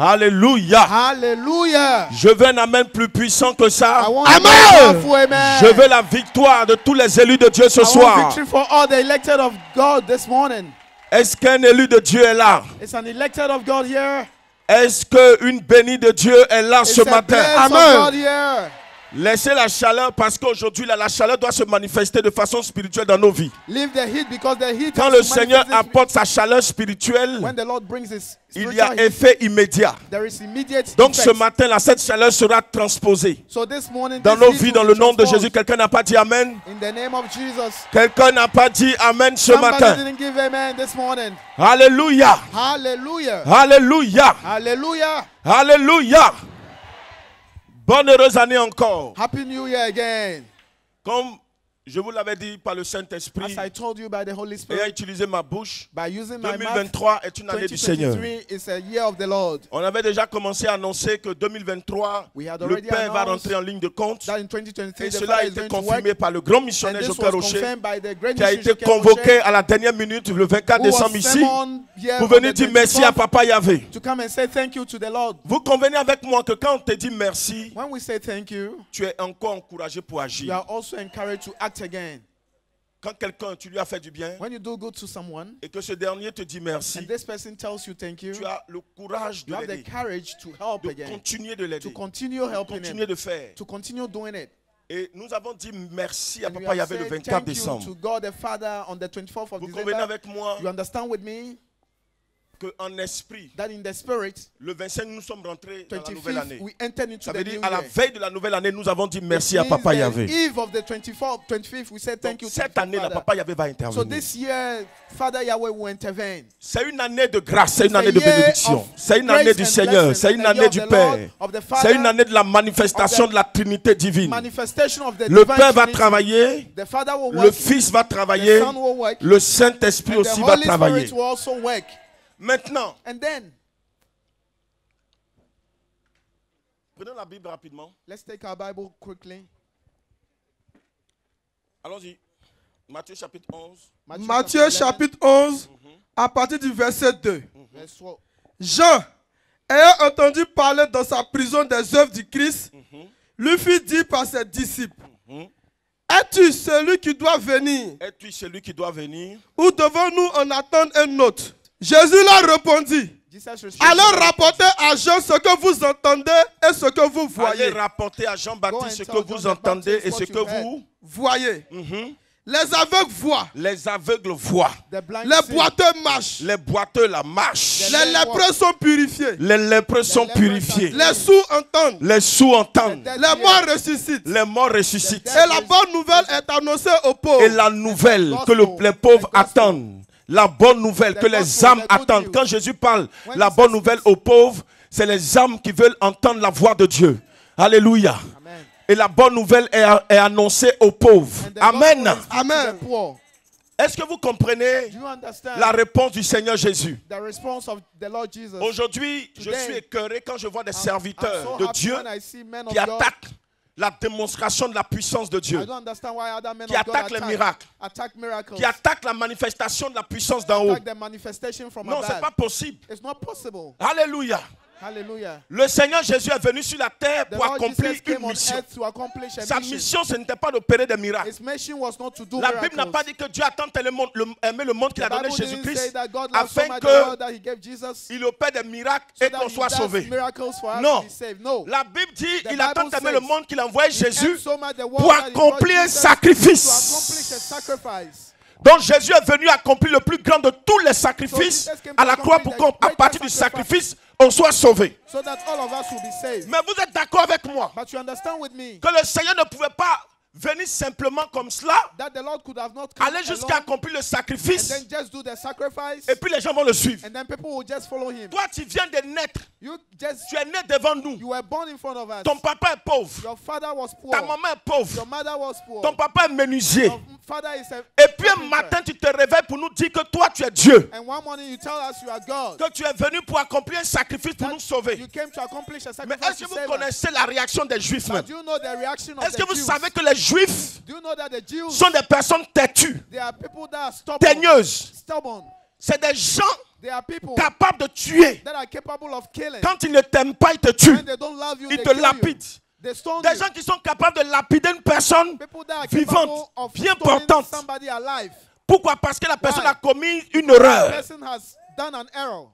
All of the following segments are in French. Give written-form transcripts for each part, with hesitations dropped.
Alléluia. Hallelujah. Je veux un amen plus puissant que ça. Amen. Je veux la victoire de tous les élus de Dieu ce I want soir. victory for all the elected of God this morning. Est-ce qu'un élu de Dieu est là? It's an elected of God here. Est-ce qu'une bénie de Dieu est là It's ce a matin? blessed of God here. Laissez la chaleur parce qu'aujourd'hui la chaleur doit se manifester de façon spirituelle dans nos vies. Leave the heat because the heat Quand has le to Seigneur manifest apporte sa chaleur spirituelle, when the Lord brings his il y a spiritual heat, effet immédiat. there is immediate Donc ce effect. matin, cette chaleur sera transposée So this morning, dans this nos heat vies will dans be le nom de transformed. Jésus. Quelqu'un n'a pas dit Amen? In the name of Jesus. Quelqu'un n'a pas dit Amen ce Somebody matin? didn't give amen this morning. Alléluia! Hallelujah. Alléluia! Hallelujah. Alléluia! Bonne heureuse année encore. Happy New Year again. Comme je vous l'avais dit par le Saint-Esprit, As I told you by the Holy ayant Spirit, utilisé ma bouche, by using my mouth, 2023 est une année du Seigneur. 2023 is a year of the Lord. On avait déjà commencé à annoncer que 2023, We had le already Père va announced rentrer en ligne de compte. That in 2023 Et the cela a Father is été going to work. confirmé par le grand And missionnaire this Joker was Rocher, confirmed by the great qui a missionary été Joker convoqué Rocher, à la dernière minute le 24 who was décembre ici summoned here pour on venir the dire merci à 24th Papa Yahvé. to come and say thank you to the Lord. Vous convenez avec moi que quand on te dit merci, When we say thank you, tu es encore encouragé pour you agir. are also encouraged to act again. Quand quelqu'un, tu lui as fait du bien When you do good to someone et que ce dernier te dit merci, and this person tells you thank you, tu as le courage de you have the l'aider, courage to help de again, continuer de to l'aider, continue de helping continuer him, de faire. to continue doing it. Et nous avons dit merci à And we Papa have Yahvé le said 24 thank you décembre. to God the Father on the 24th of Vous convenez December. avec moi You understand with me qu'en esprit, that in the spirit, le 25, nous sommes rentrés dans la nouvelle 25th, année. we entered into Ça the veut new dire, à la year. veille de la nouvelle année, nous avons dit merci à Means Papa the Yahvé. eve of the 25th, we said thank Donc, you to cette the année, là, Father. Papa Yahvé va So intervenir. this year, Father Yahweh will intervene. C'est une année de grâce, c'est une It's a année de year bénédiction. of C'est une grace année du and Seigneur, blessing, c'est and une the année year du of the Père. Lord, of the Father, C'est une année de la manifestation de la Trinité divine. manifestation of the Le divine Père va Trinity. travailler, The Father will le work, Fils va the travailler, Son will work, le Saint-Esprit and the aussi va Holy travailler. Spirit will also work. Maintenant, And then, prenons la Bible rapidement. let's take our Bible quickly. Allons-y. Matthieu chapitre 11. Matthieu chapitre 11, à partir du verset 2. Verse 12. Jean, ayant entendu parler dans sa prison des œuvres du Christ, lui fit dire par ses disciples, es-tu celui qui doit venir, Es-tu celui qui doit venir? ou devons-nous en attendre un autre? Jésus leur répondit, Jesus responded, allez rapporter à Jean ce que vous entendez et ce que vous Allez voyez. rapporter à Go Jean-Baptiste and ce tell que vous John the entendez Baptist et what ce you que heard. vous... Voyez. Mhm. Les aveugles voient, Les aveugles voient. The blind les see. boiteux marchent, Les boiteux la marchent. les lépreux sont purifiés, Les lépreux sont purifiés. les sourds entendent, Les sourds entendent. les morts ressuscitent. Les morts ressuscitent. Et la bonne nouvelle est annoncée aux pauvres. Et la nouvelle que les pauvres attendent, la bonne nouvelle que les âmes attendent. Quand Jésus parle la bonne nouvelle aux pauvres, c'est les âmes qui veulent entendre la voix de Dieu. Alléluia. Amen. Et la bonne nouvelle est annoncée aux pauvres. And the Amen. gospel is to Amen. the poor. Est-ce que vous comprenez Do you understand la réponse du Seigneur Jésus? the response of the Lord Jesus? Aujourd'hui, je Today, suis écœuré quand je vois des I'm serviteurs so de happy Dieu when I see men of qui God. attaquent la démonstration de la puissance de I Dieu, don't understand why other men qui of God attaquent les miracles, attack miracles, qui attaquent la manifestation de la puissance d'en haut. attack the manifestation from Non, c'est above. pas possible. It's not possible. Alléluia. Hallelujah. Le Seigneur Jésus est venu sur la terre The pour Lord accomplir Jesus came une on mission. earth to accomplish a Sa mission. mission, ce n'était pas d'opérer des miracles. His mission was not to do La miracles. Bible n'a pas dit que Dieu a tant aimé le monde qu'il The a donné Bible didn't say Jésus-Christ that God loved so afin much the world qu'il that he gave Jesus opère des miracles so et that qu'on he soit does sauvé. miracles for us Non. to be saved. No. La Bible dit The il a tant Bible aimé le says monde qu'il a envoyé He Jésus loved so much the world pour that he brought accomplir un Jesus sacrifice. to accomplish a sacrifice. Donc Jésus est venu accomplir le plus grand de tous les So sacrifices Jesus came à to la croix accomplish pour the qu'à greatest partir du sacrifice. sacrifice, on soit sauvé. So that all of us will be saved. Mais vous êtes d'accord avec moi But you understand with me que le Seigneur ne pouvait pas venir simplement comme cela, that the Lord could have not come aller jusqu'à alone accomplir le and sacrifice then just do the sacrifice et puis les gens vont le suivre. and then people will just follow him. Toi, tu viens de naître, You just tu es né devant nous. you were born in front of us. Ton papa est pauvre, Your father was poor. ta maman est pauvre, Your mother was poor. ton papa est menuisier. Your father is a Et puis un carpenter. matin, tu te réveilles pour nous dire que toi, tu es Dieu. And one morning you tell us you are God. Que tu es venu pour accomplir un sacrifice pour That nous sauver. You came to accomplish a Mais sacrifice est-ce que to vous save us. connaissez la réaction des Juifs même? But do you know the reaction of Est-ce the que vous Jews? savez que les Juifs Do you know that the Jews, sont des personnes têtues, they are people that are stubborn. teigneuses? Stubborn. C'est des gens There are people capables de tuer. that are capable of killing. Quand ils ne t'aiment pas, ils te tuent. When they don't love you, Ils they te kill you. lapident. They stone Des you. gens qui sont capables de lapider une personne People that are vivante, capable of bien stoning portante. somebody alive. Pourquoi? Parce que la personne Why? a commis une The erreur. person has done an error.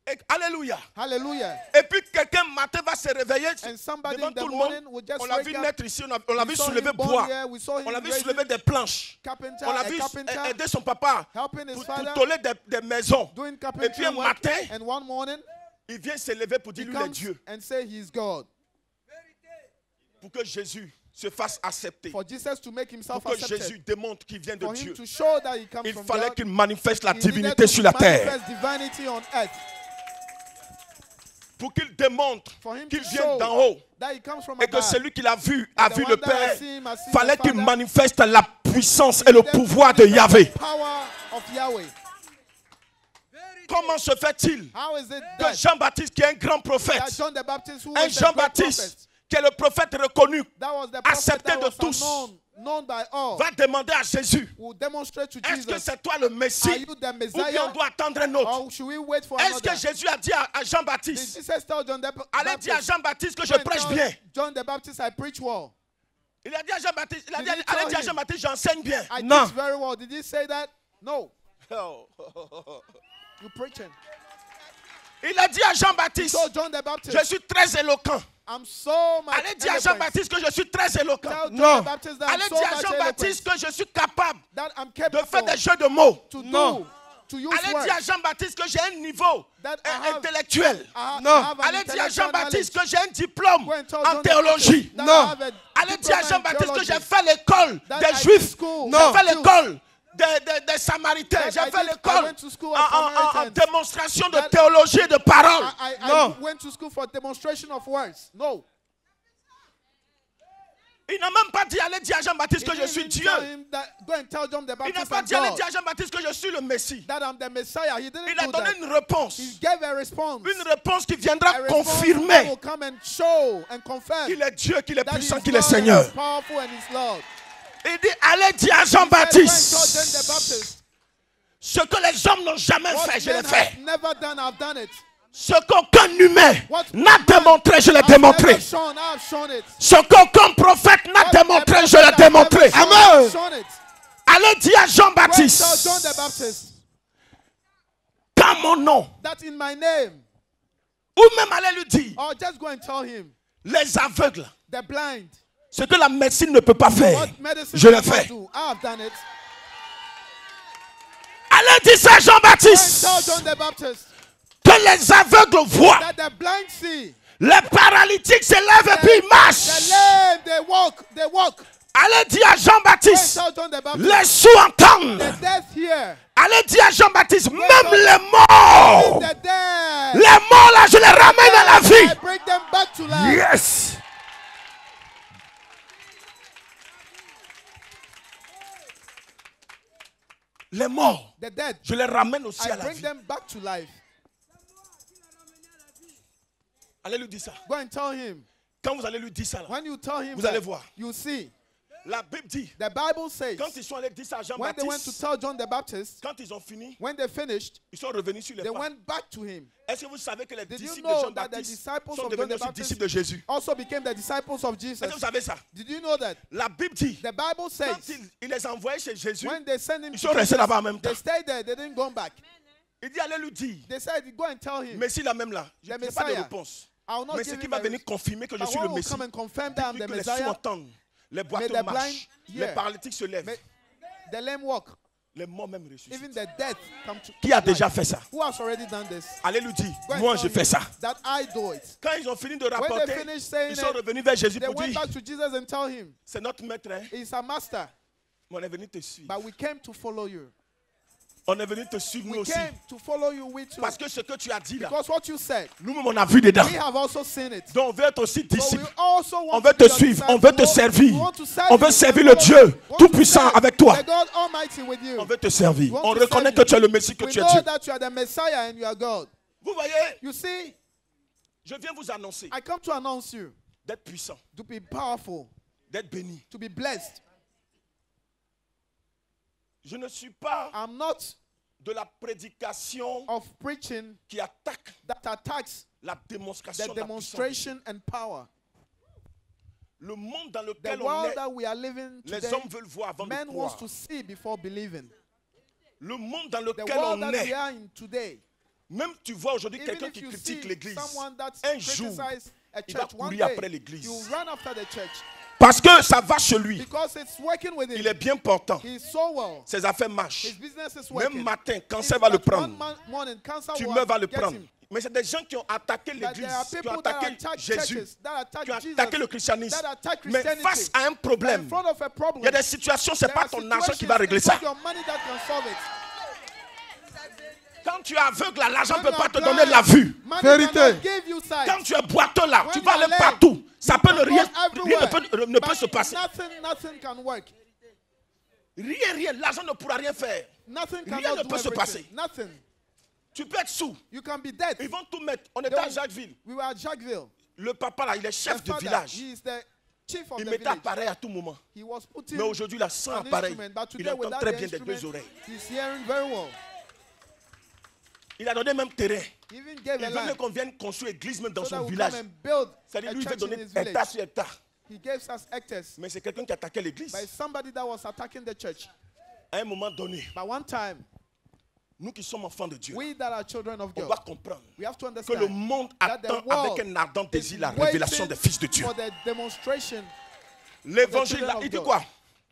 Et- Alléluia. Hallelujah. Et puis quelqu'un matin va se réveiller And somebody devant in the tout le morning monde. will just On l'a wake vu up. naître ici, on l'a We vu saw soulever him born bois. here. We saw him On l'a vu raising soulever des planches. carpenter, On l'a a vu carpenter, aider son papa helping his pour father, toller des maisons. doing Et puis carpentry un work. matin, And one morning, il vient se lever pour he dire lui est comes Dieu. and say he is God. Pour que Jésus se fasse accepter. For Jesus to make himself Pour que accepted. Jésus démontre qu'il vient de For him Dieu. to show that he comes Il from fallait God. qu'il manifeste la He needed divinité to sur la terre. manifest divinity on earth. Pour qu'il démontre For him qu'il to vient show d'en haut. that he comes from Et que above. celui qui l'a vu a The vu one le that has Père. seen him has seen Fallait the qu'il Father. manifeste la puissance et He le needed pouvoir to de manifest Yahvé. the power of Yahweh. Comment se fait-il How is it que that, Jean-Baptiste, qui est un grand that prophète, John the Baptist, who un was a great prophet, Jean-Baptiste, qui est le prophète reconnu, that was the prophet accepté that de was tous, known by all, va demander à Jésus, will demonstrate to est-ce que Jesus, c'est toi le are Messie you the ou bien Messiah, on doit attendre un autre? or should we wait for Est-ce que another? Jésus a dit à Did Jean-Baptiste, Jesus tell John the allez dire à Baptist, Jean-Baptiste que je go and prêche tell bien. John the Baptist, I preach well. Il a dit à Jean-Baptiste, Did he allez tell dire à him? Jean-Baptiste, j'enseigne bien. I No. teach very well. Did he say that? No. You preaching. Il a dit à He Jean-Baptiste, told John the Baptist, je suis très éloquent. I'm so much Allez dire à eloquent. Jean-Baptiste que je suis très éloquent. Tell John No. the Baptist that I'm Allez so dire à much Jean-Baptiste eloquent, que je suis capable that I'm de faire capable des jeux de mots. to No. do, to use Allez words. dire à Jean-Baptiste que j'ai un niveau That I have- intellectuel. No. I have an Allez dire à intellectual Jean-Baptiste knowledge. que j'ai un diplôme Go and tell en John the théologie. Baptist that No. I have a Allez dire à diploma in Jean-Baptiste que theology. j'ai fait l'école That des I did Juifs. school No. J'ai fait Jews. l'école des Samaritains. That J'ai I fait did- I l'école went to school of en Samaritans. démonstration de That- théologie et de parole. I No. went to school for demonstration of words. No. Il n'a même pas dit allez dire à Jean-Baptiste He que je didn't suis even Dieu. tell him that, go and tell John the Il n'a Baptist pas I'm dit allez God, dire à Jean-Baptiste que je suis le Messie. that I'm the Messiah. He didn't Il a do donné that. une réponse. He gave a response. Une réponse qui viendra A response that confirmer will come and show and confirm qu'il est Dieu, qu'il est that puissant, he's qu'il est Lord and Seigneur. he's powerful and he's Lord. Il dit allez dire à He said, go and tell John the Jean-Baptiste Baptist, ce que les hommes n'ont jamais what fait, je l'ai man fait. has never done, I've done it. Ce qu'aucun humain What n'a man démontré, je l'ai has démontré. never shown, I've shown it. Ce qu'aucun prophète n'a What démontré, the je l'ai prophet has démontré. never shown, Amen. I've shown it. Allez dire à Go and tell John the Jean-Baptiste Baptist qu'en mon nom, that in my name, ou même allez lui dire, or just go and tell him, les aveugles, the blind, ce que la médecine ne peut pas faire, what medicine je l'ai cannot fait. do, I've done it. Allez dire ça à Go and tell Jean-Baptiste, John the Baptist que les aveugles voient, that the blind see, les paralytiques se lèvent et puis ils the marchent. lame, they walk. Allez dire à Go and Jean-Baptiste, tell John the Baptist, les sourds entendent. the deaf hear, Allez dire à Jean-Baptiste, même les morts, the dead, les morts là, je les ramène à la I vie. bring them back to life. Yes. Les morts, The dead, je les ramène aussi I à la bring vie. them back to life. Allez lui dire ça. Go and tell him. Quand vous allez lui dire ça, là, When you tell him vous that, allez voir. you see. La Bible dit, The Bible says, quand ils sont allés dire ça à when they went to Jean-Baptiste, tell John the Baptist, quand ils ont fini, when they finished, ils sont revenus sur les they pas. went back to him. Est-ce que vous savez que les Did you disciples de know that the Jean-Baptiste disciples sont of John devenus the aussi Baptist disciples de Jésus? also became the disciples of Est-ce que vous Jesus? savez ça? Did you know that? La Bible dit, The Bible quand says, il les a envoyés chez Jésus, when they sent him ils to sont restés Jesus, là-bas en même temps. they stayed there, they didn't go back. Il dit, allez lui dire, They said, go and tell him. Messie là même là, je The n'ai pas de Messiah. réponse. I will not Mais give ce qui him va a venir res- confirmer que je But suis le one will Messie. come and confirm that I'm Depuis the que les sourds Messiah. entendent, les May boiteux the blind marchent, les hear. paralytiques se lèvent, May the lame walk. les morts même ressuscitent. Even the dead come to Qui a life. déjà fait ça? Who has already done this? Allez lui dire, Go and moi tell j'ai fait him ça. that I do it. Quand ils ont fini de When rapporter, they finished saying ils sont it, revenus vers Jésus they pour went dire, back to Jesus and tell him, c'est notre maître, hein? he's a master, Mais on est venu te suivre. but we came to follow you. On est venu te suivre nous We aussi. came to follow you with you. Parce que ce que tu as dit là, Because what you said, nous-mêmes on a vu dedans. we have also seen it. Donc on veut être aussi So we disciples. also want On veut to be te your suivre, on disciples. veut te We want- servir. we want to serve On veut you. servir We le want- Dieu we want to Tout-Puissant serve avec toi. the God Almighty with you. On veut te servir. We want On to reconnaît serve que you. tu es le Messie, que We tu es know Dieu. that you are the Messiah and you are God. Vous voyez, You see, je viens vous annoncer I come to announce you d'être puissant, to be powerful, d'être béni. to be blessed. Je ne suis pas I'm not de la prédication of preaching qui attaque that attacks la démonstration the de la puissance. demonstration and power. Le monde dans The lequel on world est, that we are living les today, hommes veulent voir avant de man croire. wants to see before believing. Le monde dans The lequel world on that we est, are in today, même tu vois aujourd'hui even quelqu'un if qui you critique see l'église, someone that un jour, criticizes a il va church, one courir day, après l'église. you run after the church parce que ça va chez lui. because it's working with Il him. est bien portant. He's so well. Ses affaires marchent. His business is Même working. matin, If cancer va le that prendre. morning, cancer will Tumeur va le get prendre. him. Mais c'est des gens qui ont attaqué That l'église, there are qui ont people that attaqué attack Jésus, churches, that attack qui ont Jesus, attaqué le christianisme. that attack Mais Christianity. face à un But problème, in front of a problem, il y a des situations, c'est there pas are ton argent qui situations, va régler it's ça. not your money that can solve it. Quand tu es aveugle, l'argent ne When peut you pas are te blind, donner la vue. money Vérité. cannot give you sight. Quand tu es boiteux là, When tu you vas are aller lame, partout. Ça peut you ne can rien, go rien everywhere, ne peut but se passer. Nothing can work. Rien, l'argent ne pourra rien faire. Nothing Rien cannot ne do peut se everything. passer. Nothing. Tu peux être sous. You can be dead. Ils vont tout mettre. On était à Jacquesville. We were at Jacquesville. Le papa là, il est The chef de father, village. he is the chief of Il the mettait village. appareil à tout moment. He was putting Mais aujourd'hui, il a 100 an appareils. instrument, but Il today entend without très the bien des deux instrument, oreilles. he's hearing very well. Il a donné même terrain. He even gave Il a veut même land qu'on vienne construire église même dans so that son we village. come and build C'est-à-dire a lui, il veut church in donner his hectare village. sur hectare. He gave us hectares, Mais c'est quelqu'un qui attaquait l'église. by somebody that was attacking the church. À un moment donné, But one time, nous qui sommes enfants de Dieu, we that are children of on God, doit comprendre we have to que le understand monde that the attend world avec un ardent is désir la waiting révélation des fils de Dieu. for the demonstration. L'évangile, là, of il dit God. quoi?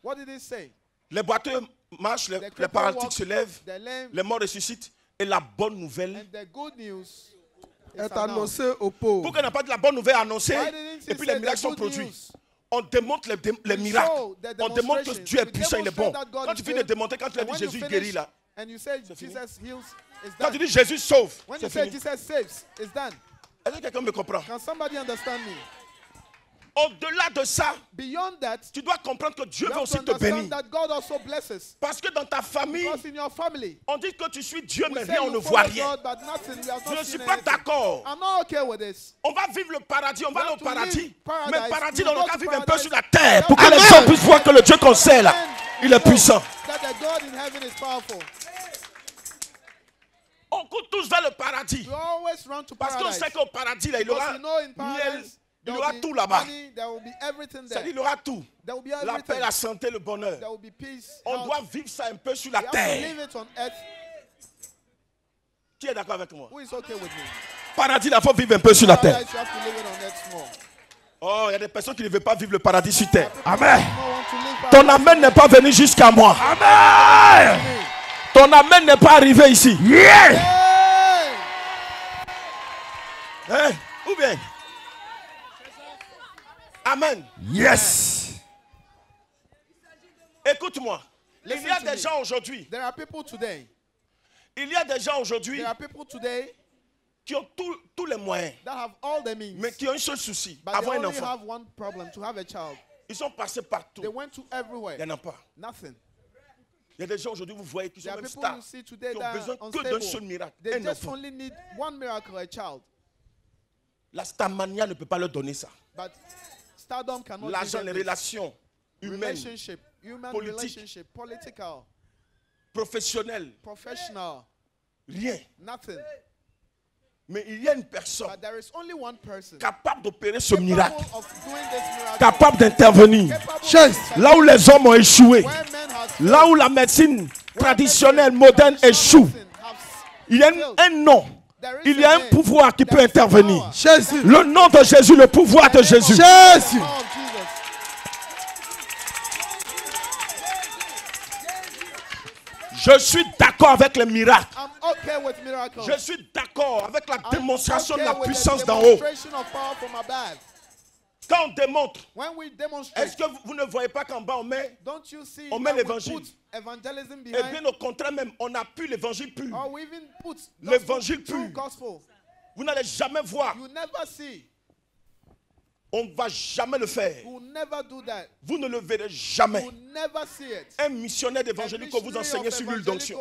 What did he say? Les boiteux marchent, The les crippled paralytiques walk, se lèvent, the lame, les morts ressuscitent. Et la bonne nouvelle, and the good news is Est announced. annoncé aux pauvres. pourquoi on n'a pas de la bonne nouvelle annoncée Why didn't he et puis say les the miracles sont good produits? news? On démontre les We miracles. show the On démontre que demonstrations. Dieu est We puissant, il est bon. demonstrate that God Quand is tu finis de good. démontrer, quand tu as And dit when you Jésus finish, guérit là, and you say c'est fini. Jesus heals, it's quand tu done. dis Jésus sauve, When c'est you say fini. Jesus saves, it's done. Est-ce que quelqu'un me comprend? Can somebody understand me? Au-delà de ça, Beyond that, tu dois comprendre que Dieu you veut have to aussi te bénir. understand that God also blesses. Parce que dans ta famille, Because in your family, on dit que tu suis Dieu, we mais say rien, on you ne voit follow rien. God, but nothing. We have Je not ne suis seen pas anything. d'accord. I'm not okay with this. On va vivre le paradis, on va aller au have to live paradis. paradise. Mais le paradis, We on go va to vivre un peu paradise. sur la terre pour que Amen. les hommes puissent voir que le Dieu qu'on sait là, il est puissant. That the God in heaven is powerful. On court tous vers le paradis. We always run to Parce qu'on paradise. sait qu'au paradis, là, il Because aura we know in miel, paradise, il there aura will tout be là-bas. honey, there will be everything there. C'est-à-dire, il aura tout. There will be La paix, everything. la santé, le bonheur. There will be peace. On health. doit vivre ça un peu sur We la have to terre. live it on earth. Qui est d'accord avec moi? Who is okay with me? Paradis, là, il faut vivre un peu sur la terre. Paradise, you have to live it on earth more. Oh, il y a des personnes qui ne veulent pas vivre le paradis sur terre. Amen. No want to live Ton paradise amen n'est pas venu jusqu'à moi. on me. Ton amen n'est pas arrivé ici. Hey! Hein? Ou bien? Amen. Yes. Écoute-moi. Il Listen y a to des me. gens aujourd'hui. There are people today. Il y a des gens aujourd'hui There are people today qui ont tous les moyens, that have all the means, mais qui ont un seul souci, but they avoir un only enfant. have one problem: to have a child. Ils sont passés partout. They went to everywhere. Il n'y en a pas. Nothing. Il y a des gens aujourd'hui, vous voyez, qui sont There are même people stars, you see today qui ont that besoin are que d'un seul unstable. miracle, They un just enfant. only need one miracle, a child. La starmania ne peut pas leur donner ça. But stardom cannot give L'argent, them les this. relations humaines, Relationship, human politique. relationship, political, professionnelles, professional, rien. nothing. Mais il y a une personne But there is only one person capable d'opérer ce miracle, capable of doing this miracle, capable d'intervenir. capable of Chaise. intervening Là où les hommes ont échoué, where men have là où la médecine traditionnelle, moderne échoue, il y a un nom, il y a un pouvoir qui peut intervenir. Jésus. Le nom de Jésus, le pouvoir de Jésus. Jésus. Je suis d'accord avec les miracles. I'm okay with miracles. Je suis d'accord avec la I'm démonstration de okay la with the puissance d'en haut. demonstration of power from above. Quand on démontre, When we demonstrate, est-ce que vous ne voyez pas qu'en bas on met, don't you see on met that we l'évangile? put evangelism et behind, bien au contraire même, on appuie l'évangile pur. or we even put L'évangile gospel, true pur. gospel? Vous n'allez jamais voir. You never see. On ne va jamais le faire. You will never do that. Vous ne le verrez jamais. You will never see it. Un missionnaire d'évangélique que vous enseignez sur l'huile d'onction.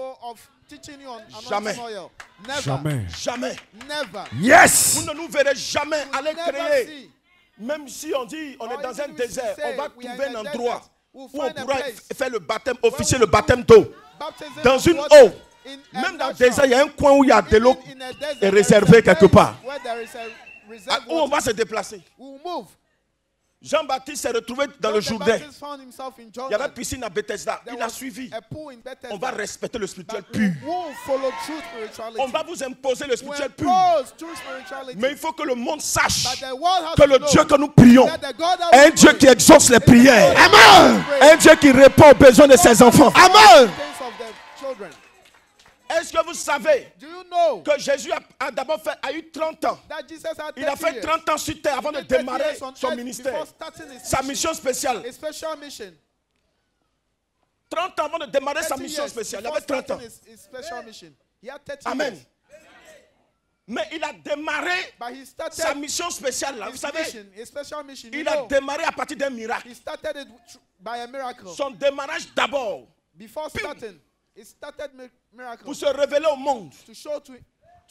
Jamais. Never. Jamais. Jamais. Never. Yes. Vous ne nous verrez jamais You aller never créer. see. Même si on dit on est Or dans un even if désert, you say on va we are trouver in un a endroit desert, we'll où on find a pourra place faire le baptême, officier we le do baptême d'eau. Baptism Dans of une water eau In a Même dans le natural, désert, il y a un coin où il y a de l'eau even in a desert, est there is réservé a quelque place part. where there is a reserved Où on water. va se déplacer. We will move. Jean-Baptiste s'est retrouvé dans le John the Jourdain. Baptist found himself in Il y avait Jordan. piscine à Bethesda. There Il a was suivi. a pool in Bethesda. On va respecter le spirituel But pur. we will follow true spirituality. On va vous imposer le We spirituel pur. impose true spirituality. Mais il faut que le monde But sache the world has que to le know Dieu que nous prions that the God that est un we Dieu pray qui exauce les is the prières. God that we pray. Un Dieu qui répond aux besoins de ses enfants. Amen. Things of the children. Est-ce que vous savez Do you know que Jésus a d'abord a eu 30 ans. that Jesus had 30 Il a fait years? 30 ans sur terre avant de He did 30 démarrer years on son earth ministère. before starting his Sa mission spéciale. His special mission. 30 ans avant de démarrer sa 30 mission years spéciale. Il before avait 30 ans. starting his special mission. He had 30 Amen. years. Mais il a démarré But he sa started mission spéciale. Là. Vous his savez, mission, his special mission. You il a know, démarré à partir d'un miracle. he started it by a miracle. Son démarrage d'abord Before starting, it started miracle pour se révéler au monde to show to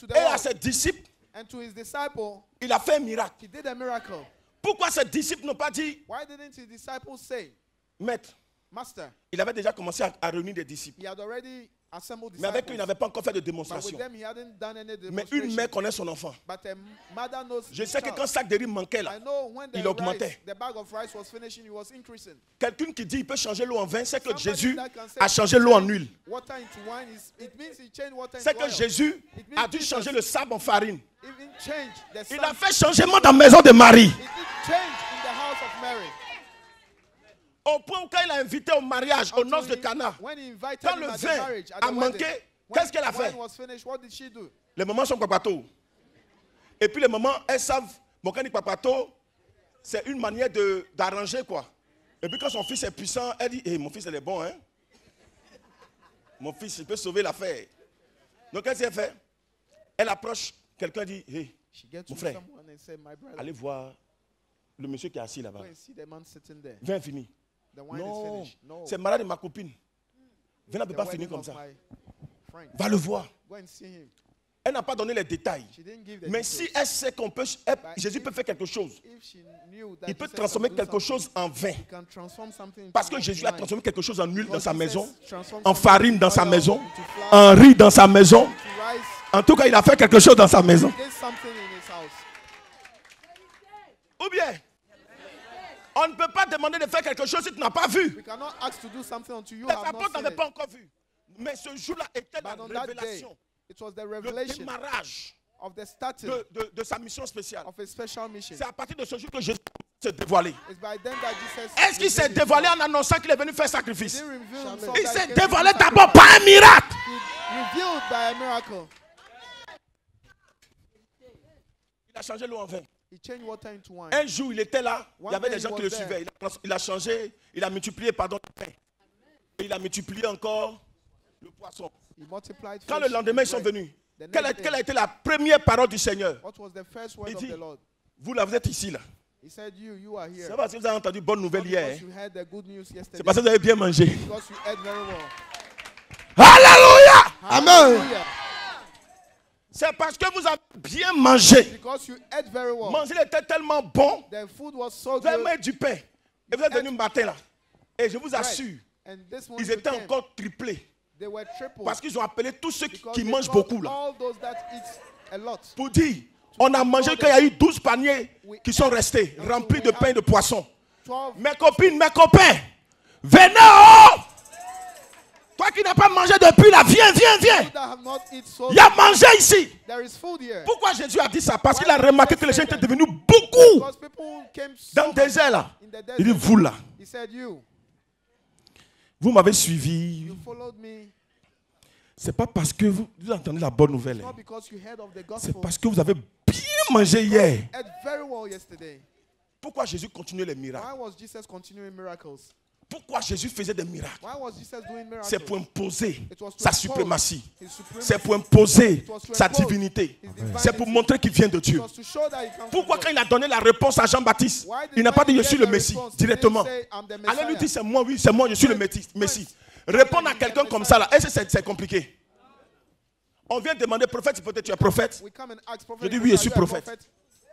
the et à world ses disciples. and to his disciple. Il a fait un miracle. He did a miracle. Pourquoi ses disciples n'ont pas dit, Why didn't his disciples say, Maître, Master? il avait déjà commencé à réunir des disciples. He had already assembled Mais avec eux, il disciples. n'avait pas encore fait de But with démonstration. them, he hadn't done any Mais une demonstration. mère connaît son enfant. But a mother knows Je his sais que child. quand sac de riz manquait là, I know when il the augmentait. rice, the bag of rice was finishing, it was increasing. quelqu'un qui dit il peut changer l'eau en vin, c'est que Somebody Jésus that can say a changé l'eau en huile. Water into wine it means he changed water C'est into que oil. Jésus It means a dû Jesus changer le sable en farine. even changed the Il sun. a fait changement dans la maison de Marie. It did change in the house of Mary. Au point où quand il a invité au mariage, aux noces de Until Cana, when he invited quand him le at the vin marriage, at a the manqué, wedding, qu'est-ce qu'elle a when fait? wine was finished, what did she do? Les mamans sont papato. Et puis les mamans, elles savent, mon quand il dit papato, c'est une manière d'arranger quoi. Et puis quand son fils est puissant, elle dit, mon fils il est bon, hein. Mon fils, il peut sauver l'affaire. Donc qu'est-ce qu'elle fait? Elle approche, quelqu'un dit, She gets Mon to frère, someone and said, my brother, allez voir le monsieur qui est assis là-bas. go and see the man sitting there. Vin fini. The wine is Non, finished. No, c'est malade de ma copine. Vin ne peut the pas wedding finir comme of ça. my friend. Va le voir. Go and see him. Elle n'a pas donné les détails. She didn't give the Mais details. si elle sait qu'on peut, Jésus peut faire quelque chose. If she knew that Il peut Jesus can transformer do quelque something, chose en vin. he can transform something into Parce que Jésus a wine. transformé quelque chose en huile dans Because sa Jesus maison, transformed en something farine dans into sa oil, maison, into flour, en riz dans sa maison. into rice. En tout cas, il a fait quelque chose dans sa maison. He did something in his house. Ou bien, on ne peut pas demander de faire quelque chose si tu n'as pas vu. We cannot ask to do something until you Les have not apôtres seen n'avaient it. pas encore vu. Mais ce jour-là était la But on that day, révélation, it was the le revelation démarrage of the starting de sa mission spéciale. of a special mission. C'est à partir de ce jour que Jésus s'est dévoilé. It's by then that Jesus Est-ce qu'il s'est revealed dévoilé himself. en annonçant qu'il est venu faire He sacrifice? didn't reveal himself Il that s'est he came to dévoilé do d'abord sacrifice. par un miracle. He revealed by a miracle. Il a changé l'eau en vin. He changed water into wine. Un jour, il était là, il y One avait day des gens he qui was le there. suivaient. Il a changé, il a multiplié, pardon, le pain. Et il a multiplié encore le poisson. He multiplied Quand fish le lendemain, ils and sont bread. venus, The quelle next a day, été la première parole du Seigneur? what was the first word Il of dit, the Lord? vous là, vous êtes ici là. He said, you are here. C'est parce que vous avez entendu bonne Not nouvelle hier. because hein. you heard the good news C'est yesterday. parce que vous avez bien mangé. Because you ate very well. Alléluia! Hallelujah. C'est parce que vous avez bien mangé. Because you ate very well. Manger était tellement bon. The food was so Vous avez good. mis du pain. Et vous êtes venu matin là. Et je vous assure, And this morning ils you étaient came. encore triplés. They were triple. Parce qu'ils ont appelé tous ceux Because qui they mangent called beaucoup là. all those that eat a lot. Pour dire, on a mangé qu'il y a eu 12 paniers qui sont restés, remplis de pain et de poisson. 12. Mes copines, mes copains, venez oh! Toi qui n'as pas mangé depuis là, viens, viens, viens. That have not eat so Il y a mangé ici. there is food here. Pourquoi Jésus a dit ça? Parce qu'il a remarqué que les gens étaient devenus beaucoup Because people came dans so le désert là. in the Il dit, desert. vous là, He said, vous m'avez suivi. you followed me C'est pas parce que vous entendez la bonne nouvelle. not because you heard of the C'est gospel. parce que vous avez bien mangé hier. Ate very well yesterday. Pourquoi Jésus continuait les miracles? Why was Jesus continuing miracles? Pourquoi Jésus faisait des miracles? Why was Jesus doing miracles? C'est pour imposer It was to sa impose suprématie. his supremacy. C'est pour imposer It was to sa impose divinité. his divinity. C'est pour montrer qu'il vient de It Dieu. was to show that he comes Pourquoi from quand God. il a donné la réponse à Jean-Baptiste, Why did il n'a pas dit when je he suis gave le the Messie response, he directement. didn't say, I'm the Allez lui Messiah. dire c'est moi, oui, c'est moi, je suis le Messie. Répondre à quelqu'un comme ça là, est-ce que c'est compliqué? On vient demander prophète, peut-être tu es prophète. We come and ask prophet, Je dis "Are oui, je suis you a prophète." prophet?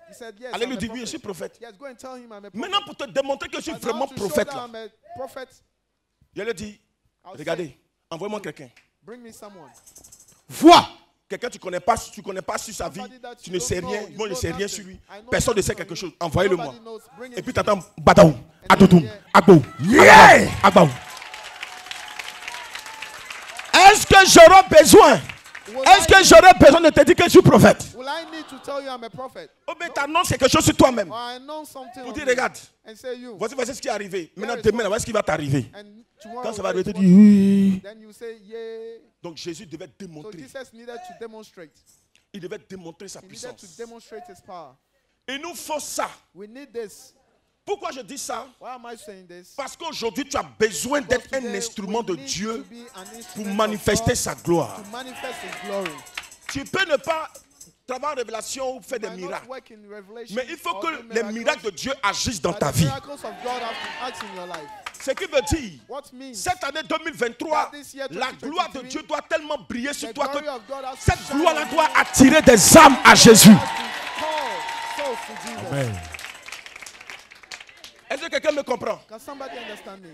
He said, yes, Allez I'm lui a dire oui, je prophet. suis prophète. Yes, go and tell him I'm a prophet. Maintenant pour te démontrer que je suis But now vraiment to show prophète that là, I'm a prophet, je lui dis, I'll regardez, envoie-moi quelqu'un. Bring me someone. Vois. Quelqu'un que tu connais pas sur sa vie, Somebody that tu you ne don't sais know, rien, you moi je ne know sais rien nothing. sur lui. I know Personne ne nothing sait on quelque you. chose. Envoyez-le-moi. Nobody knows. Bring Et him puis to tu attends, Badaou, then Adoudou, you hear- Agbo, Yeah. Agbaou. Est-ce que j'aurai besoin? Est-ce que j'aurai besoin de te dire que je suis prophète? Will I need to tell you I'm a prophet? Oh, mais tu annonces quelque chose sur toi-même. Or I know something Pour on dire, you regarde, and say you. voici ce qui est arrivé. Maintenant, is demain, what- voilà ce qui va t'arriver. And tomorrow Quand ça va will arriver, say tu it's dis what- oui. then you say yeah. Donc Jésus devait So démontrer. Jesus needed to demonstrate. Il devait démontrer sa He needed to puissance. demonstrate his power. Il nous faut ça. We need this. Pourquoi je dis ça? Why am I saying this? Parce qu'aujourd'hui, tu as besoin d'être Because un today instrument we de need Dieu to be an pour instrument of manifester God sa gloire. to manifest his glory. Tu peux ne pas travailler en révélation ou faire des You might not miracles. work in revelation Mais il faut or que do les miracles, miracles de Dieu agissent dans but ta the vie. miracles of God have to act in your life. Ce qui veut dire, What means cette année 2023, that this year la 2023, gloire de Dieu doit tellement briller sur the toi que glory of God has to cette shine gloire-là on doit you. attirer des âmes à Jésus. Has to call souls to Jesus. Amen. Est-ce que quelqu'un me comprend? Can somebody understand me?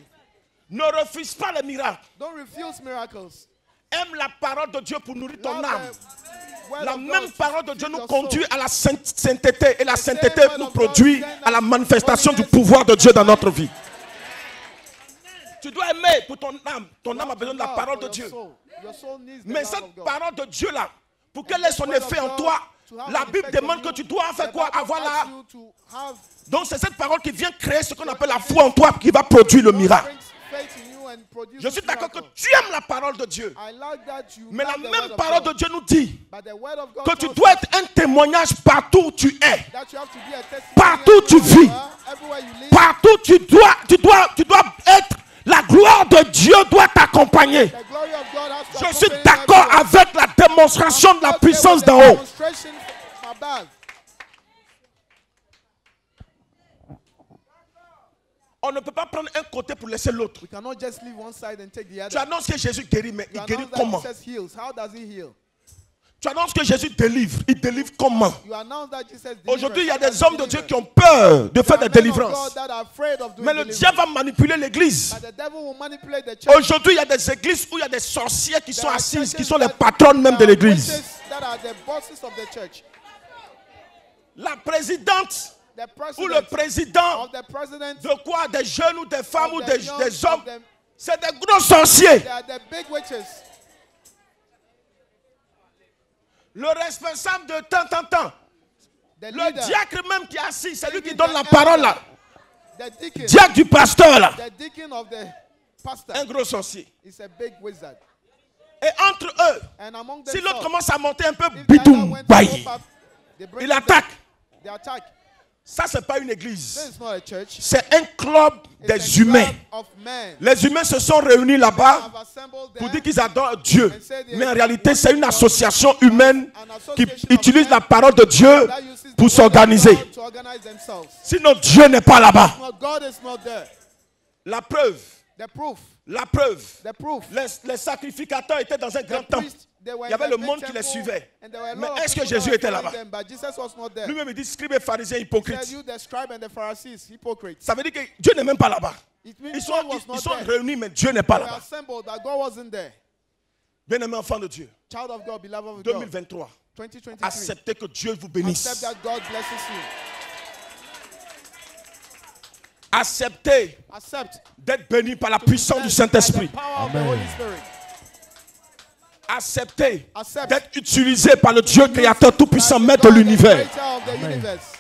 Ne refuse pas les miracles. Don't refuse miracles. Aime la parole de Dieu pour nourrir ton Love âme. the word La of God même to parole de feed Dieu nous your conduit soul. à la sainteté et la The same sainteté word nous of God produit send à la us manifestation du holiness pouvoir de Dieu dans and notre life. vie. Tu dois aimer pour ton âme. Ton You âme a have besoin to de la love parole for de your Dieu. soul. Your soul needs the Mais love cette of God. parole de Dieu là, pour And qu'elle ait this son word of effet en God, toi, to have la an Bible effect on demande que you, tu dois faire the quoi? Bible Avoir asks la... you to have Donc c'est cette parole qui vient créer ce qu'on appelle la foi en toi qui va produire le God miracle. brings faith in you and produces Je suis d'accord que miracle. tu aimes la parole de Dieu. I like that you Mais la love the word même of parole God. de Dieu nous dit But the word of God que tu tells dois us être un témoignage partout où tu es. that you have to be a testimony Partout tu everywhere vis. you are, everywhere you live. Partout tu dois être, la gloire de Dieu doit t'accompagner. The glory of God has to Je suis accompany d'accord everywhere. avec la démonstration de la I'm okay puissance with the d'en haut. demonstration from above. On ne peut pas prendre un côté pour laisser l'autre. We cannot just leave one side and take the Tu other. annonces que Jésus guérit, mais You il guérit announce that comment? Jesus heals. How does he heal? Tu annonces que Jésus délivre, il délivre comment? You announce that Jesus delivers. Aujourd'hui, il y a How does des he hommes de deliver? Dieu qui ont peur de faire There des are men of délivrances. God that are afraid of doing Mais le deliverance. diable va manipuler l'église. But the devil will manipulate the church. Aujourd'hui, il y a des églises où il y a des sorcières qui There sont are assises, qui churches sont les that- patronnes même de there are l'église. witches that are the bosses of the church. La présidente The ou le president président of the president, de quoi? Des jeunes ou des femmes ou of the des young, hommes, of the- c'est des gros sorciers. they are the big witches. Le responsable de temps en temps, The le leader, diacre même qui est assis, c'est lui qui even donne the la elder, parole là. The deacon, Diacre du pasteur là, the deacon of the pastor un gros sorcier. is a big wizard. Et entre eux, And among si l'autre themselves, commence à monter un peu if the other bidoum, went to bailli, go up, they bring il them attaque. down. They attack. Ça, c'est pas une This église. is not a church. C'est un club It's des a humains. club of men. Les humains se sont réunis là-bas Have assembled pour there. dire qu'ils adorent Dieu. Mais en réalité, c'est une association humaine An qui association of utilise men la parole de Dieu that uses the pour word of s'organiser. God to organize themselves. Sinon, Dieu n'est pas là-bas. No, God is not there. La preuve, The proof. la preuve. The proof. Les sacrificateurs étaient dans un grand The temple. priests, they were Il y avait in le a big monde qui les temple, suivait. and there were a Mais lot of est-ce que people Jésus that était were là-bas? following them, but Jesus was not there. Lui-même, il dit scribes et pharisiens He said, hypocrites. you, the scribe and the Pharisees, hypocrites. Ça veut dire que Dieu n'est même pas là-bas. It means Ils sont, God was ils not sont there. réunis, mais Dieu n'est pas They were là-bas. assembled, but God wasn't there. Bien-aimés enfants de Dieu, Child of God, beloved of God. 2023, 2023. acceptez que Dieu vous Accept bénisse. that God blesses you. Acceptez Accept d'être béni par la to be puissance du blessed Saint-Esprit. by the power of the Holy Spirit. Acceptez Accept d'être utilisé par le Dieu créateur tout-puissant, by the maître de God, the l'univers. creator of the universe.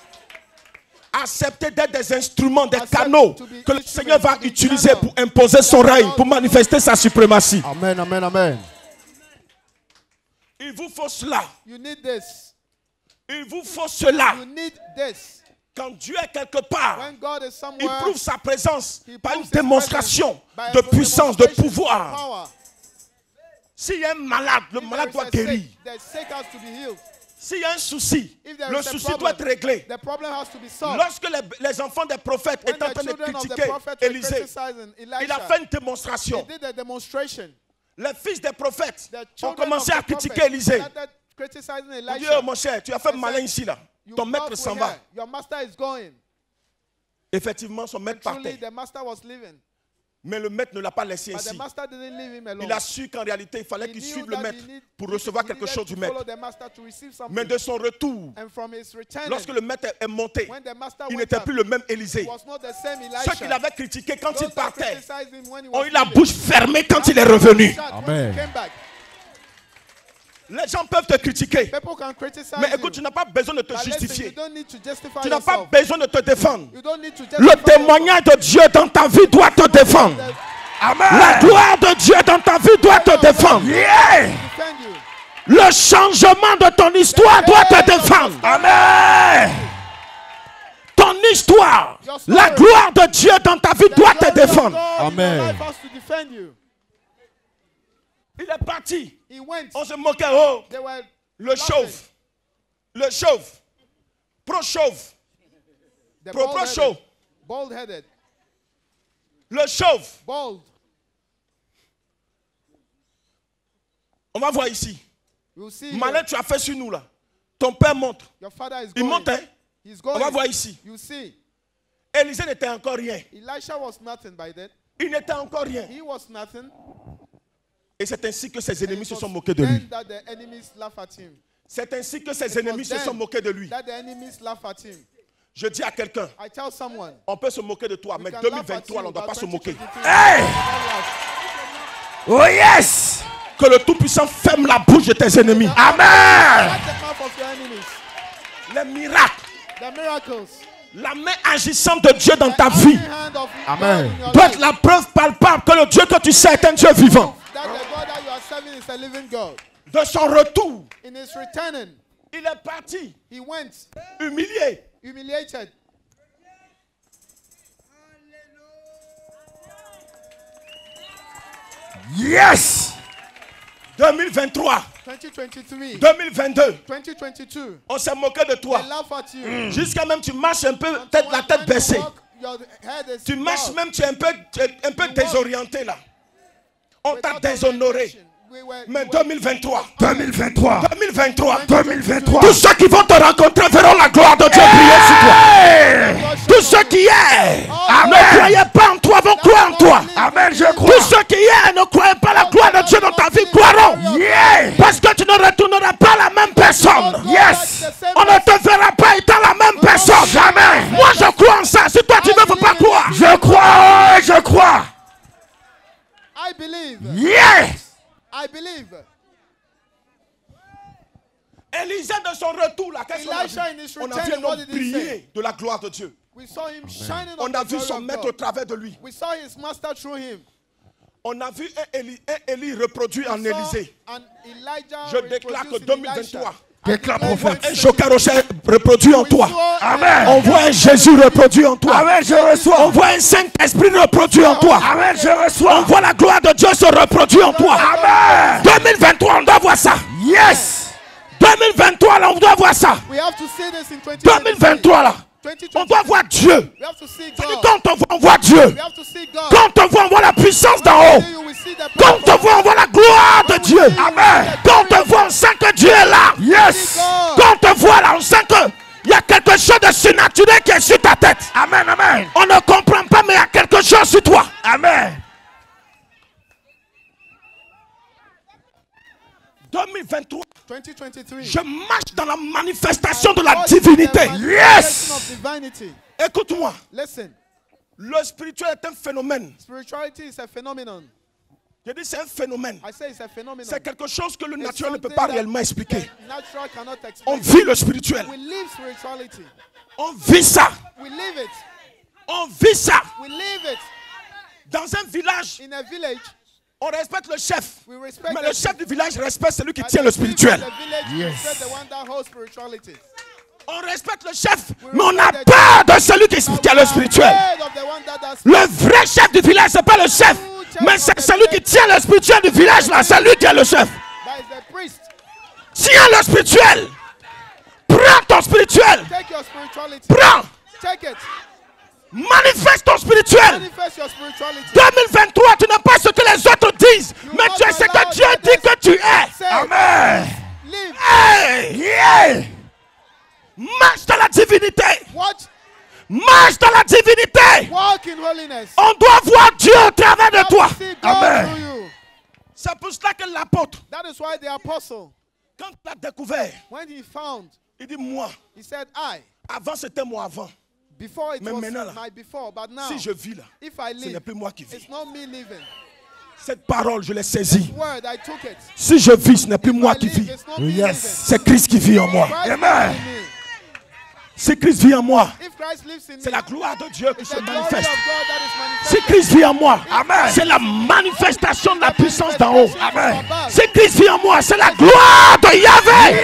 Acceptez d'être des instruments, des Accept canaux to be que le instruments, Seigneur va to be utiliser channel. pour imposer son That règne, God pour will manifester sa suprématie. Amen, amen, amen. Il vous faut cela. You need this. Il vous faut cela. You need this. Quand Dieu est quelque part, When God is il somewhere, prouve sa présence He par une proves his démonstration presence by de a puissance, de demonstration of pouvoir. power. S'il y a un malade, le If malade there doit is a guérir. sick, the sick has to be healed. S'il y a un souci, If there le is a souci problem, doit être réglé. The problem has to be solved. Lorsque les enfants des prophètes When étaient en the train de children of the critiquer prophet were Élisée, criticizing il a Elisha, fait une he démonstration. did a demonstration. Les fils des prophètes The ont children commencé of à the critiquer prophet Élisée. started criticizing On dit, Elisha. oh, mon cher, tu as fait They malin said, ici là. You Ton maître talk s'en with va. her. Your master is going. Effectivement, son maître Truly, partait. the master was leaving. Mais le maître ne l'a pas laissé But the ainsi. master didn't leave him alone. Il a su qu'en réalité, il fallait He qu'il knew suive le that maître he need- pour recevoir he quelque needed chose to du follow maître. the master to receive something. Mais de son retour, And from his return, lorsque le maître est monté, when the master il went n'était up, plus le même Élisée. he was not the same Elisha. Ceux qui l'avaient critiqué quand Those il that partait criticized him when he ont was eu la leaving. bouche fermée quand il est That revenu. shut when Amen. he came back. Les gens peuvent te critiquer. People can criticize Mais you. écoute, tu n'as pas besoin de te But listen, you justifier. don't need to justify Tu n'as pas yourself. besoin de te défendre. You don't need to Le justify témoignage de Dieu dans ta vie doit te défendre. yourself. La gloire de Dieu dans ta vie doit te défendre. Defend you. Le changement de ton histoire doit te défendre. Amen. Ton histoire, la gloire de Dieu dans ta vie The doit te glory of défendre. God in Amen. your life has to defend you. Il est parti. He went. On se moquait. Oh, They were le chauve. Le chauve. Pro-chauve. the Pro-pro-chauve. bald-headed, Le chauve. bald. On va voir ici. We'll see. Malin, here. tu as fait sur nous là. Ton père monte. Your father is Il going. monte, hein. He's On going. va voir ici. You see. Élisée n'était encore rien. Elisha was nothing by then. Il n'était encore rien. He was nothing. Et c'est ainsi que ses And ennemis it se was sont moqués de lui. then that the enemies laugh at him. C'est ainsi que ses It ennemis was se then sont moqués de lui. That the enemies laugh at him. Je dis à quelqu'un, I tell someone. on peut se moquer de toi, we mais can laugh at 2023, you, on ne doit but pas se moquer. 2023, Hey! we cannot laugh. Oh yes. Que le Tout-Puissant ferme la bouche de tes ennemis. Amen. Shut the mouth of your enemies. Les miracles, The miracles. la main agissante de Dieu dans ta The vie mighty hand of Amen. God in your doit life. être la preuve palpable que le Dieu que tu sais est un Dieu vivant. That the God that you are serving is a living God. De son retour, In his returning, il est parti, he went humilié. humiliated. Yes. 2023, 2023, 2022, 2022. on s'est moqué de toi. They laugh at you. Jusqu'à même tu marches un peu, Until la when tête you baissée. walk, your head is Tu marches bowed. même, tu es un peu désorienté là. On t'a Without déshonoré. orientation. Mais 2023, 2023. 2023, 2023. tous ceux qui vont te rencontrer verront la gloire de Dieu briller sur toi. Tous ceux qui est ne croyaient pas en toi vont croire en toi. Amen, je Tous crois. ceux qui est ne croyaient pas la gloire de Dieu dans ta vie croiront. Yeah. Parce que tu ne retourneras pas la même personne. Yes. On ne te verra pas étant la même personne. Jamais. Moi je crois en ça. Si toi tu ne veux pas croire. Je crois. Je crois. I believe. Yes. I believe. Élisée de son retour là, qu'est-ce qu'on a Elisha in vu? his On a return, vu un what homme did he say? briller de la gloire de Dieu. We saw him shining on On a the vu glory son of maître au God. travers de lui. We saw his master through him. On a vu un Élie reproduit en We saw Élisée. an Elijah Je déclare que reproduced in 2023, Elisha. Déclare, I declare prophète. un Joker Rocher reproduit en we toi. saw Amen. On voit un Jésus reproduit en toi. Amen, je On reçois. voit un Saint-Esprit reproduit en toi. Amen, je On reçois. voit la gloire de Dieu se reproduire en toi. Amen. 2023, on doit voir ça. Yes. 2023, là, on doit voir ça. We have to see this in 2023. 2023, là, on doit voir Dieu. We have to see C'est-à-dire, God. quand on voit, on voit Dieu. We have to see God. Quand on te voit, on voit la puissance d'en haut. See you, we see the Quand on te voit, on voit la gloire de Dieu. Amen. Quand on te voit, on sent que Dieu est là. Yes. Quand on te voit là, on sent que il y a quelque chose de surnaturel qui est sur ta tête. Amen, amen. On ne comprend pas, mais il y a quelque chose sur toi. Amen. 2023, 2023. je marche dans la manifestation de la God is the divinité. manifestation of divinity. Écoute-moi, Listen, le spirituel est un phénomène. spirituality is a phenomenon. Je dis c'est un phénomène. I say it's a phenomenon. C'est quelque chose que le It's naturel ne peut something pas that réellement expliquer. the natural cannot On explain. vit le spirituel. We live spirituality. On vit ça. We live it. On vit ça. We live it. Dans un village, In a village, on respecte le chef. we respect Mais the le chef du village respecte celui qui but tient the le people in spirituel. the village Yes. respect the one that holds spirituality. On respecte le chef, We mais on a respect the peur de celui qui But tient we le are spirituel. afraid of the one that does Le vrai chef du village, c'est pas le chef, mais c'est celui qui tient le spirituel du village là, c'est lui qui est le chef. that is the priest. Tiens le spirituel. Prends ton spirituel. Take your spirituality. Prends. Take it. Manifeste ton spirituel. Manifest your spirituality. 2023, tu n'es pas ce que les autres disent, mais tu es ce que Dieu dit que tu es. Say, Amen. live. Hey! Yeah. Marche dans la divinité. Watch. Marche dans la divinité. Walk in holiness. On doit voir Dieu au travers You de have toi. to see God Amen. through you. C'est pour cela que l'apôtre, That is why the apostle, quand il a découvert, when he found, il dit moi, he said, I, avant c'était moi avant. before it Mais was maintenant, là, my before, but now, Si je vis là, if I ce n'est live, plus moi qui vis. it's not me living. Cette parole, je l'ai saisie. Word, I took it. Si je vis, ce n'est plus If moi I qui live, vis. it's not me Yes. living. C'est Christ qui vit en moi. Christ Amen. lives in me. Si Christ vit en moi, If Christ lives in c'est me, la gloire de Dieu qui it's se the glory of manifeste. God that is Si manifested. Christ vit en moi, Amen. c'est la manifestation de la puissance d'en haut. Amen. Si Christ vit en moi, c'est la gloire de Yahvé.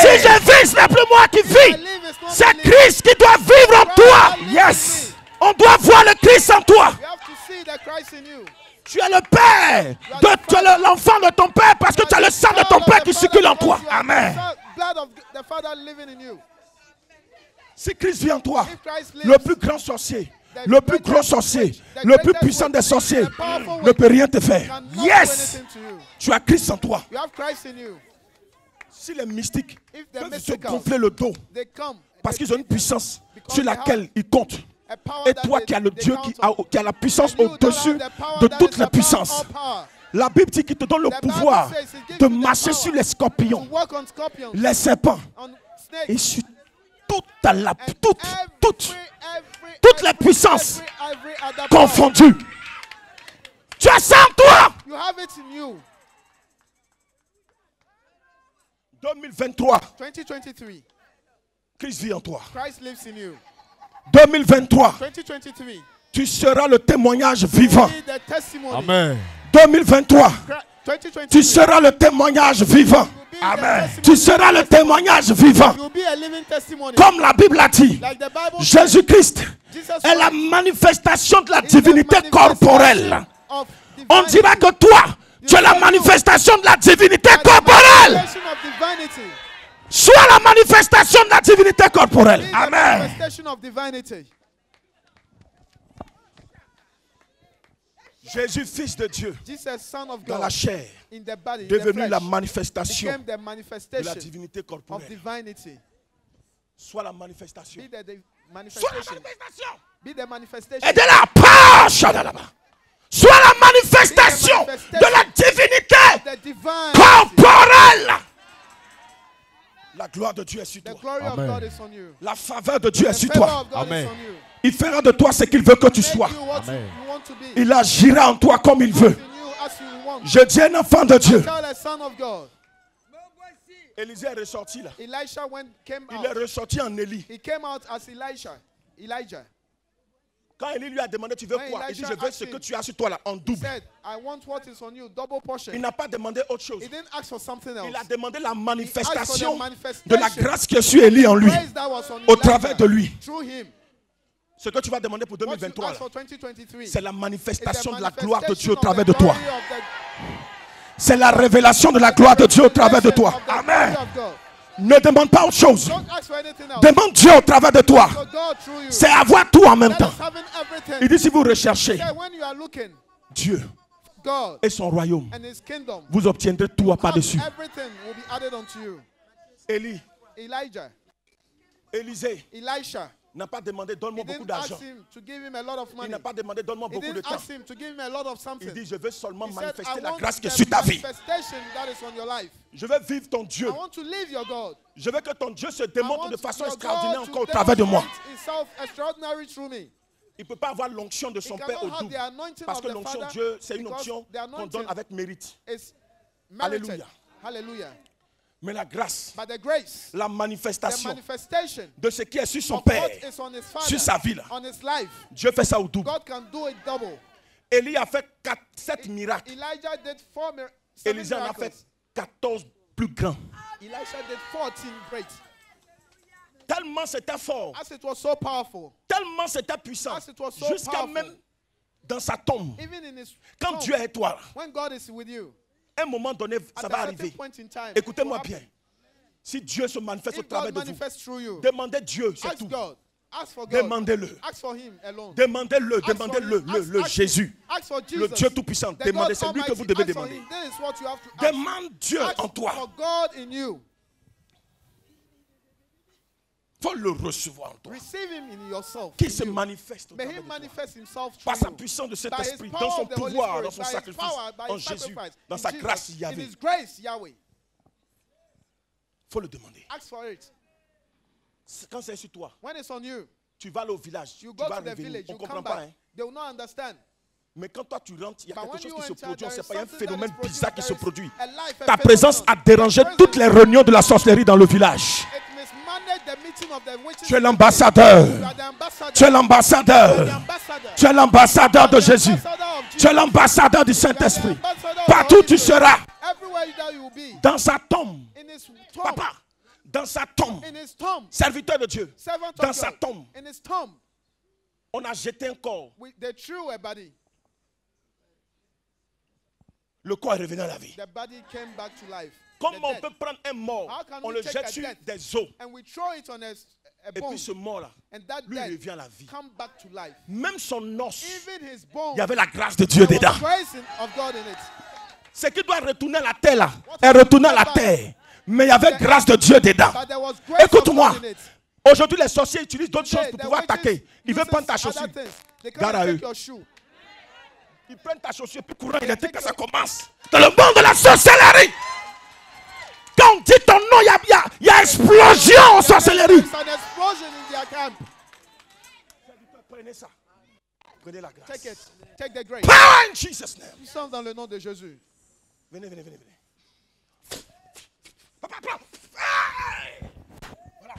Si je vis, ce n'est plus moi qui I vis. live, it's not C'est me living. Christ qui doit vivre en toi. Christ lives in Yes. me. On doit voir le Christ en toi. You have to see the Christ in you. Tu es le père. Tu es l'enfant de ton père parce que tu as le sang de ton père qui circule en toi. Amen. Blood of the Father living in you. Si Christ vit en toi, If Christ lives, le plus grand sorcier, le plus gros sorcier, le plus puissant des sorciers ne peut rien te faire. cannot do Yes. anything to you. Tu as Christ en toi. You have Christ in you. Si les mystiques If the peuvent se mystical, gonfler le dos they come parce qu'ils ont une puissance because sur they have laquelle ils comptent. a power Et that toi they- qui as le they Dieu count qui on. a la puissance And you don't au-dessus have the power de that toutes is les above puissances. all power. La Bible dit qu'il te donne le The Bible pouvoir says it gives de you the marcher power sur les To scorpions, walk on scorpions, les serpents on et snakes, sur toute la, and toutes every les puissances every other power. confondues. Tu as ça en toi. You have it in you. 2023, 2023, Christ vit en toi. Christ lives in you. 2023, 2023, tu seras le témoignage vivant. be the testimony. Amen. 2023, 2023, tu seras le témoignage vivant. you'll be the Amen. testimony. Tu seras le témoignage vivant. You'll be a living testimony. Comme la Bible a dit, Like the Bible says, Jésus-Christ Jesus est la Christ manifestation de la is the divinité manifestation corporelle. of On divinity. dira que toi, tu es la manifestation de la divinité Like the corporelle. manifestation of divinity. Sois la manifestation de la divinité Be corporelle. the Amen. manifestation of divinity. Jésus, fils de Dieu, Jesus, Son of dans God, la chair, in the body, in devenu the la flesh, manifestation became the de la manifestation divinité of corporelle. divinity. Sois la manifestation. Be the Sois la manifestation. manifestation. Be the manifestation. Et de la page là-bas. Sois la manifestation de la divinité The divine. corporelle. La gloire de Dieu est sur The toi. glory of Amen. God is on you. La faveur de Dieu est The sur favor toi. of God Amen. is on you. Il fera de toi ce qu'il veut que tu Make sois. you what Amen. you want to be. Il agira en toi comme il veut. In you as you want. Je dis un enfant de Dieu. Tell the Son of God. Élisée est ressorti là. Elisha came Il est out. ressorti en Élie. He came out as Elijah. Quand Élie lui a demandé tu veux When quoi, il dit Elisha je veux asked ce que him, tu as sur toi là en He double. said, I want what is on you, double portion. Il n'a pas demandé autre chose. He didn't ask for something else. Il a demandé la He asked for manifestation the manifestation de la grâce qui est sur Élie en lui. grace that was on Au Elijah travers de lui. Through him. Ce que tu vas demander pour What you 2023 ask là, for 2023 c'est la is the manifestation de la gloire de Dieu au manifestation travers of de the toi. glory of the- C'est la révélation de la gloire de Dieu au travers de toi. of the Amen. glory of God. Ne demande pas autre chose. Don't ask for anything else. Demande Dieu au travers de toi. For God through you. C'est avoir tout en même That temps. is having everything. Il dit si vous recherchez Say, when you are looking, Dieu God et son royaume, and His kingdom, vous obtiendrez tout à par-dessus. everything will be added unto you. Élie, Elijah, Élisée Elisha, n'a pas demandé he donne-moi beaucoup didn't d'argent. ask him to give him a lot of Il money. n'a pas demandé donne-moi He beaucoup de didn't temps. ask him to give him a lot of Il something. dit je veux seulement He said, manifester I la want grâce qui est the sur ta vie. manifestation that is on your life. Je veux vivre ton Dieu. I want to live your God. Je veux que ton Dieu se I démontre want de façon your extraordinaire God encore au to travers de moi. demonstrate himself extraordinary through me. Il ne peut pas avoir l'onction de He son cannot Père au have double. the anointing Parce of que the l'onction de Father Dieu, c'est une because onction the qu'on anointing donne avec mérite. is merited. Alléluia. Hallelujah. Mais la grâce, But the grace, la the manifestation manifestation de ce qui est sur son of Père, what is on his father, sur sa vie là, on his life, Dieu fait ça au double. God can do it double. Élie a fait 7 miracles. Elijah did 7 Élisée en a miracles. fait 14 plus grands. Elisha did 14 great. Tellement c'était fort, As it was so powerful, tellement c'était puissant, as it was so jusqu'à powerful, même dans sa tombe. even in his Quand tomb, Dieu est toi, là, when God is with you, à un moment donné, ça at va a arriver. certain point in time, Écoutez-moi it will bien. happen. Si Dieu se manifeste au If travers God de vous, manifests through you, demandez Dieu, c'est ask tout. God. Ask for God. Demandez-le. Ask for Him alone. Demandez-le, Ask for demandez-le, him. Ask le him. Jésus, Ask for le Jesus. Dieu Tout-Puissant. The Demandez, God c'est lui que vous Almighty. devez Ask for demander. him. That is what you have to ask. Demande Dieu Ask en toi. for God in you. Il faut le recevoir en toi. Receive him in yourself. Qu'il in se you. manifeste au May travers he de toi. manifest himself Par through sa you. puissance de cet By his esprit, power dans son of the Holy pouvoir, Spirit, dans son by his sacrifice, power, by en his Jésus, sacrifice, dans in sa Jesus, grâce in Yahvé. his grace, Yahweh. Faut le demander. Ask for it. Quand c'est sur toi, When it's on you, tu vas aller au village, you tu go vas to the revenir. village, On you ne comprend come pas. back. Hein. They will not understand. Mais quand toi tu rentres, il y a But quelque when chose you qui se enter, produit. On there ne sait is pas, il y a un something that phénomène is produced, bizarre qui se there is produit. a life, a Ta présence a phenomenon. dérangé Your toutes les presence, réunions de la sorcellerie dans le village. it mismanaged the meeting of the witches. Tu es l'ambassadeur. You are the ambassador. Tu es You are the l'ambassadeur. ambassador. Tu es l'ambassadeur de You are the Jésus. ambassador of Jesus. Tu es l'ambassadeur du You are the Saint-Esprit. ambassador of the Partout Holy tu Spirit. seras. Everywhere that you will be. Dans sa tombe. In his tomb. Papa, dans sa tombe. In his tomb. Serviteur de Dieu. Servant Dans of sa God. tombe. In his tomb. On a jeté un corps. They threw a body. Le corps est revenu à la vie. The body came back to life. Comment The on dead. peut prendre un mort, How can on we le take jette a sur dead des os, and we throw it on a et bone, puis ce mort-là, and that lui dead revient à la vie. come back to life. Même son os, Even his bone, il y avait la grâce de Dieu there dedans. was grace of God in it. Ce qui doit retourner à la terre là, est retourné à la terre. Mais il y avait grâce de Dieu dedans. But there was grace of Écoute-moi. God in it. Aujourd'hui, les sorciers utilisent d'autres choses Today, pour the pouvoir witches attaquer. Ils veulent uses prendre ta other chaussure. things. They Gare à can't eux. take your shoe. Ils prennent ta chaussure et puis courant électrique quand ça commence. Dans le monde de la sorcellerie. Quand on dit ton nom, il y a explosion en sorcellerie. There's an explosion in their camp. Prenez ça. Prenez la grâce. Take it. Take the grace. Power in Jesus' name. Nous sommes dans le nom de Jésus. Venez. Papa, prends. Hey! Voilà.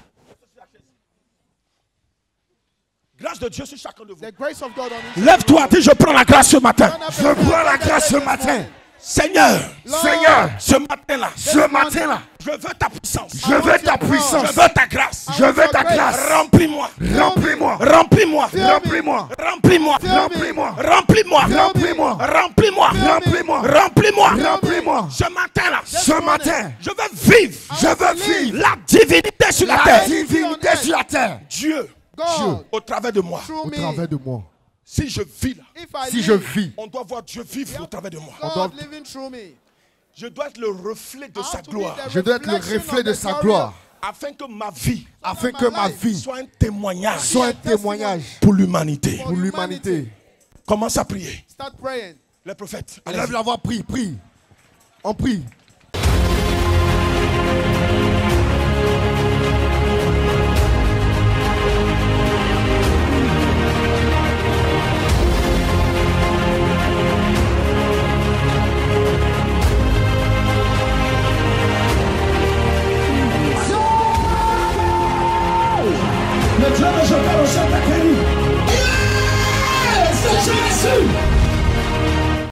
Grâce de Dieu sur chacun de vous. The grace of God on each Lève-toi, dis je prends la grâce ce matin. Je prends la grâce ce matin. Seigneur, Seigneur, ce matin-là, ce matin-là, je veux ta puissance. je veux ta Je puissance. veux ta grâce. Je veux ta grâce. Remplis-moi. Remplis-moi. Remplis-moi. Remplis-moi. Remplis-moi. Remplis-moi. Remplis-moi. Remplis-moi. Remplis-moi. Remplis-moi. Remplis-moi. Remplis-moi. Ce matin-là, Ce matin, je veux vivre je veux vivre la divinité sur la la terre. divinité sur la terre. Dieu, God, au travers de moi. through Au me. travers de moi. Si je vis là, If I Si live, je vis, on doit voir Dieu vivre au travers de moi. God living through me. Je dois être le reflet de I sa have to be gloire. the je dois être le reflection reflet of de the sa glory gloire, Afin que ma vie afin que ma vie soit un témoignage soit un témoignage pour l'humanité. pour l'humanité. Commence à prier. Start praying. Les prophètes, Lève allez-y. la voix, prie, prie. On prie.